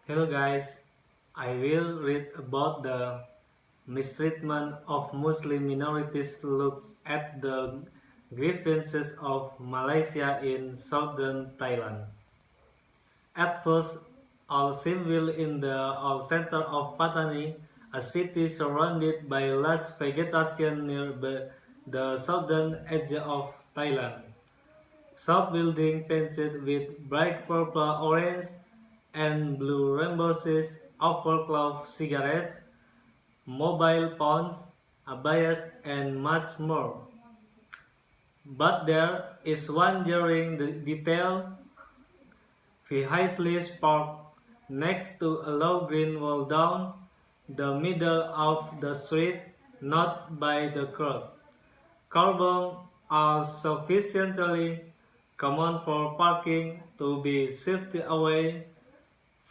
Hello guys, I will read about the mistreatment of Muslim minorities. Look at the grievances of Malaysia in southern Thailand. At first, all seemed well in the center of Patani, a city surrounded by lush vegetation near the southern edge of Thailand. Shop building painted with bright purple, orange, and blue rainbows offer cloth cigarettes, mobile phones, abayas, and much more. But there is one jarring detail. Precisely parked next to a low green wall down the middle of the street, not by the curb. Curbs are sufficiently common for parking to be shifted away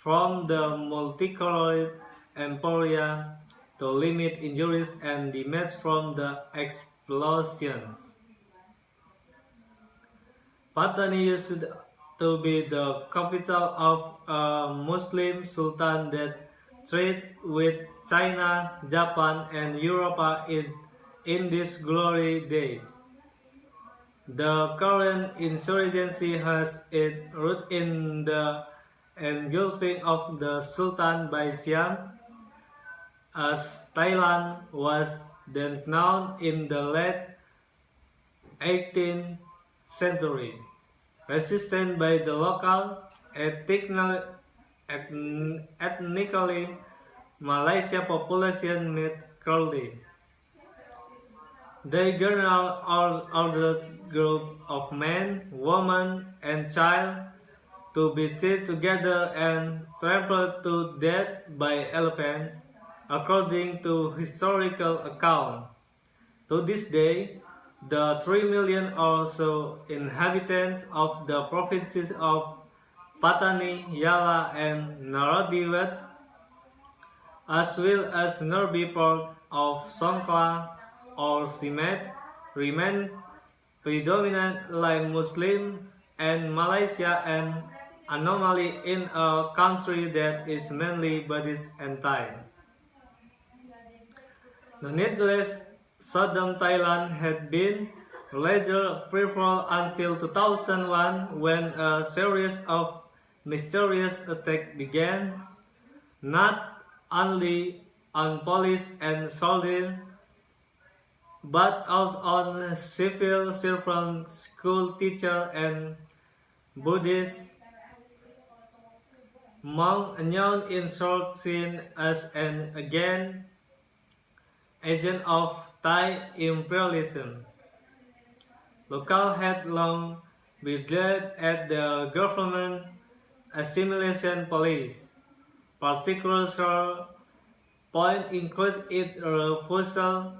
from the multicolored emporia to limit injuries and damage from the explosions. Patani used to be the capital of a Muslim sultan that traded with China, Japan, and Europe in these glory days. The current insurgency has its root in the engulfing of the Sultan by Siam, as Thailand was then known in the late 18th century. Resisted by the local, ethnically Malaysia population met cruelly. They general ordered group of men, women, and child to be tied together and trampled to death by elephants, according to historical account. To this day, the 3 million or so inhabitants of the provinces of Patani, Yala, and Naradiwat, as well as northern part of Songkhla or Simet, remain predominantly Muslim, and Malaysia an anomaly in a country that is mainly Buddhist and Thai. Nonetheless, southern Thailand had been leisure free-for-all until 2001 when a series of mysterious attacks began, not only on police and soldiers, but also on civil servants, school teachers, and Buddhist monks known in short seen as an agent of Thai imperialism. Local had long believed at the government assimilation police. Particular point include its refusal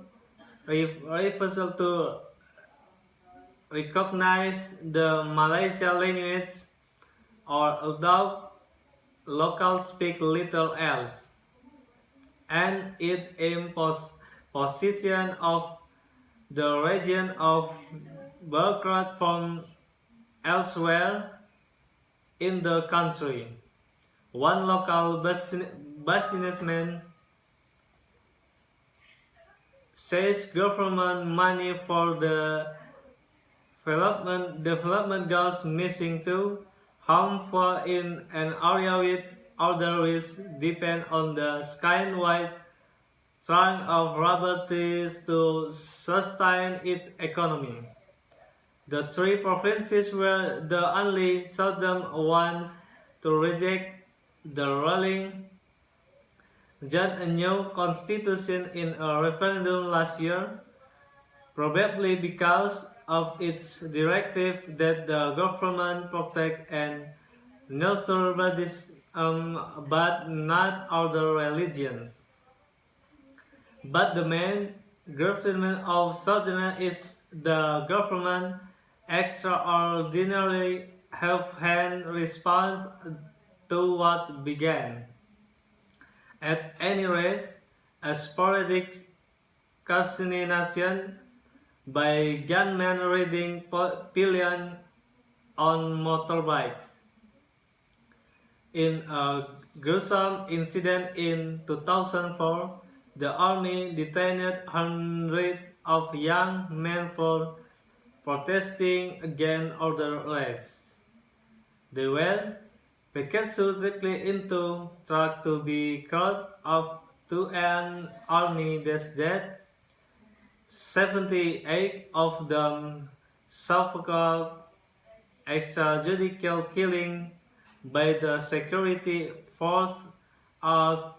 to recognize the Malaysia language or adopt locals speak little else, and its imposition of the region of bureaucrats from elsewhere in the country. One local businessman says government money for the development goes missing too, harmful in an area which otherwise depend on the skywide trunk of rubber trees to sustain its economy. The three provinces were the only southern ones to reject the ruling just a new constitution in a referendum last year, probably because of its directive that the government protect and nurture Buddhism but not other religions. But the main government of Southern is the government extraordinarily have-hand response to what began. At any rate, a sporadic assassination by gunmen riding pillion on motorbikes. In a gruesome incident in 2004, the army detained hundreds of young men for protesting against order arrests. They were packed so quickly into trucks to be carried off to an army base that 78 of them suffered extrajudicial killing by the security force are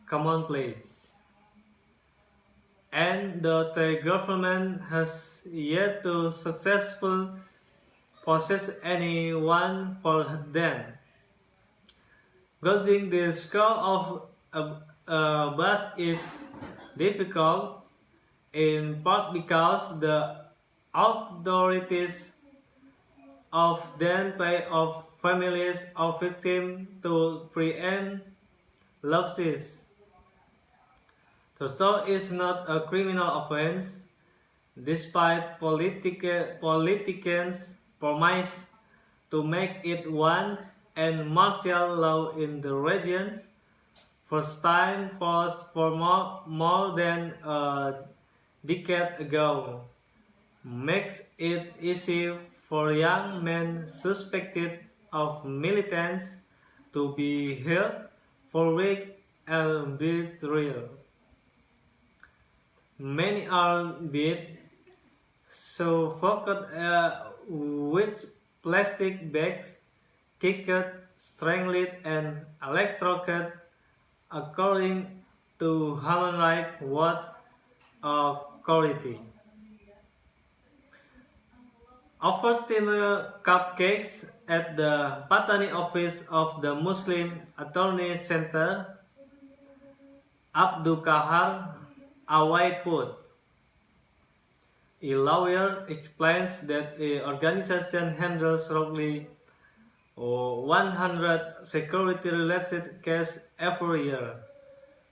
commonplace. And the Thai government has yet to successfully possess anyone for them. Gauging the scale of a bust is difficult, in part because the authorities of then pay off families of victims to preempt lawsuits. Torture is not a criminal offense, despite politicians' promise to make it one, and martial law in the region, first time forced for more than a decade ago, makes it easy for young men suspected of militants to be held for rape and betrayal. Many are beat, suffocated with plastic bags, kicked, strangled, and electrocuted, according to Human Rights Watch Authority. Offers cupcakes at the Patani office of the Muslim Attorney Center, Abdul Kahar Awai put. A lawyer explains that the organization handles roughly 100 security-related cases every year.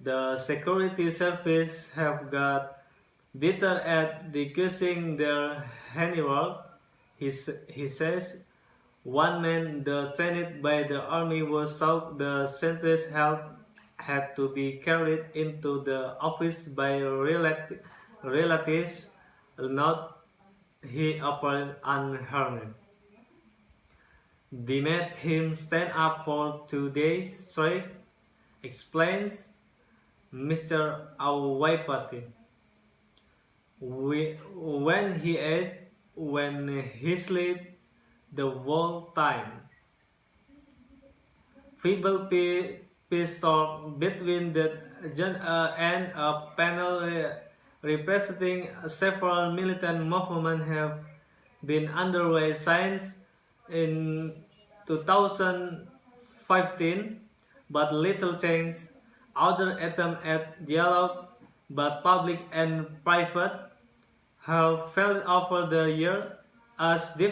The security service have got better at decreasing their handiwork. He says one man detained by the army was shocked the census help had to be carried into the office by relatives, not he appeared unharmed. They made him stand up for 2 days straight, explains Mr. Awaipati. When he ate, when he slept, the whole time. Feeble peace talk between the and a panel representing several militant movements have been underway since in 2015, but little change. Other attempts at dialogue, but public and private, have failed over the year as the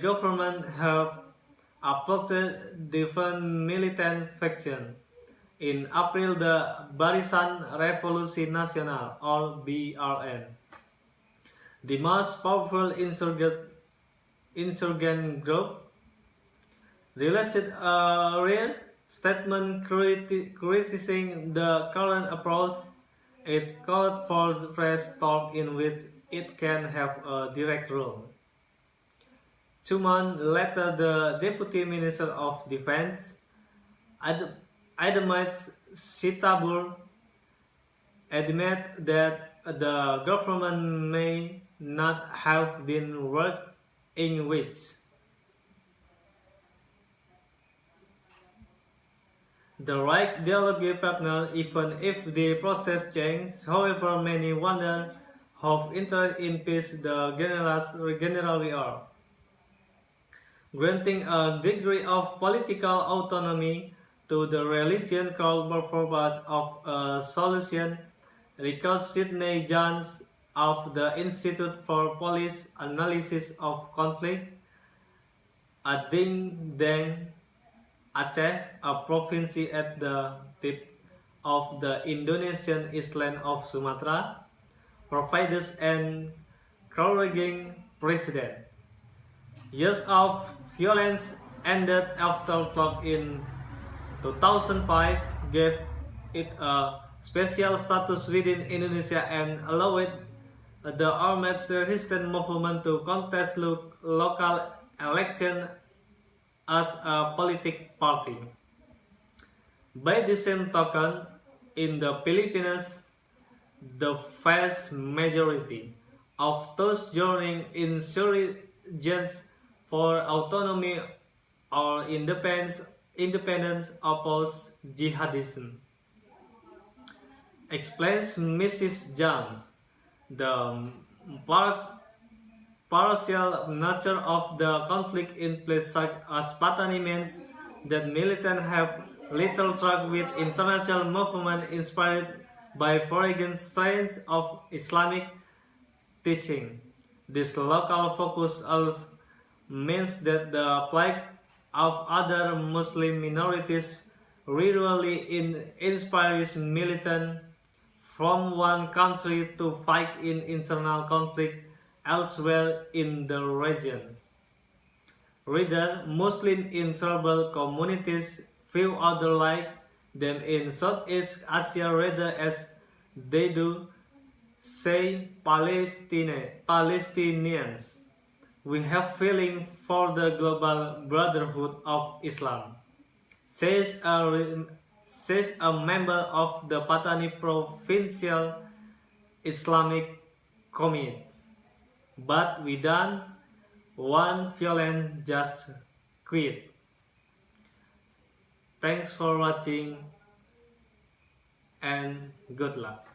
government have applauded different militant factions. In April, the Barisan Revolusi Nasional, or BRN, the most powerful insurgent group, released a rare statement criticizing the current approach. It called for fresh talk in which it can have a direct role. 2 months later, the Deputy Minister of Defense, Ademais Sitabur, admitted that the government may not have been worked in which the right dialogue partner, even if the process changed. However, many wonder how interested in peace the generally are. Granting a degree of political autonomy to the religion called forward of a solution, records Sidney Jones of the Institute for Policy Analysis of Conflict, Ading Deng, Aceh, a province at the tip of the Indonesian island of Sumatra, provides an encouraging precedent. Years of violence ended after talk in 2005 gave it a special status within Indonesia and allowed the armed resistance movement to contest local election as a political party. By the same token, in the Philippines, the vast majority of those joining insurgents for autonomy or independence oppose jihadism. Explains Mrs. Jones. The partial nature of the conflict in place such as Patani means that militants have little track with international movement inspired by foreign science of Islamic teaching. This local focus also means that the plight of other Muslim minorities rarely inspires militants from one country to fight in internal conflict elsewhere in the region. Rather, Muslims in several communities view others like them in Southeast Asia rather as they do, say, Palestinians. We have feeling for the global brotherhood of Islam, says says a member of the Patani Provincial Islamic Committee. But we don't want violence, just quit. Thanks for watching and good luck.